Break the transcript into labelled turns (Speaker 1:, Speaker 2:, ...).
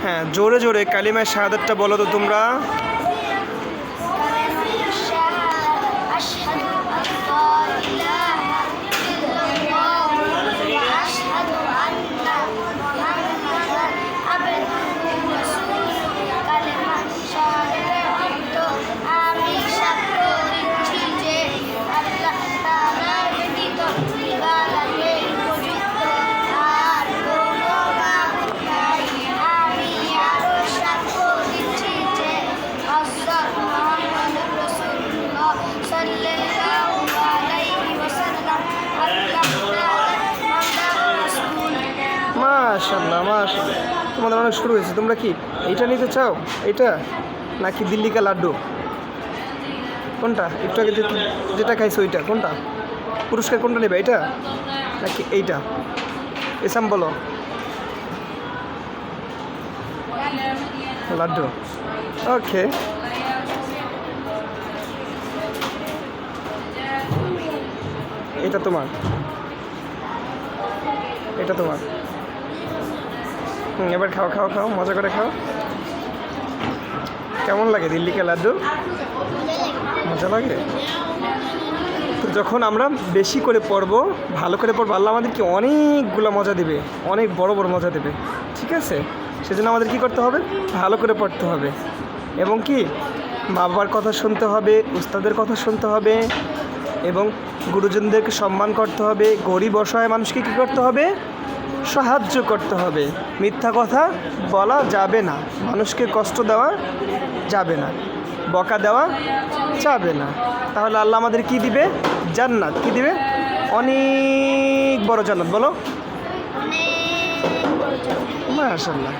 Speaker 1: হ্যাঁ, জোরে জোরে কালিমায়ে শাহাদাতটা বলো তো তোমরা। মাশাআল্লাহ মাশাআল্লাহ, তোমাদের অনেক শুরু হয়েছে। তোমরা কি এইটা নিতে চাও, এইটা নাকি দিল্লি কা লাড্ডু? কোনটা? একটু আগে যেটা খাইছো ওইটা কোনটা? পুরস্কার কোনটা নেবে, এইটা নাকি এইটা? এসাম বলো। লাড্ডু, ওকে। এটা তোমার, এটা তোমার। এবার খাও খাও খাও, মজা করে খাও। কেমন লাগে দিল্লি কা লাড্ডু? মজা লাগে। তো যখন আমরা বেশি করে পড়বো, ভালো করে পড়বো, আল্লাহ আমাদেরকে অনেকগুলো মজা দেবে, অনেক বড় বড় মজা দেবে, ঠিক আছে? সেজন্য আমাদের কি করতে হবে? ভালো করে পড়তে হবে এবং কি মা বাবার কথা শুনতে হবে, উস্তাদের কথা শুনতে হবে এবং গুরুজনদেরকে সম্মান করতে হবে। গরিব অসহায় মানুষকে কী করতে হবে? সাহায্য করতে হবে। মিথ্যা কথা বলা যাবে না, মানুষকে কষ্ট দেওয়া যাবে না, বকা দেওয়া যাবে না। তাহলে আল্লাহ আমাদের কি দিবে? জান্নাত। কি দিবে? অনেক বড় জান্নাত। বলো মাশাআল্লাহ।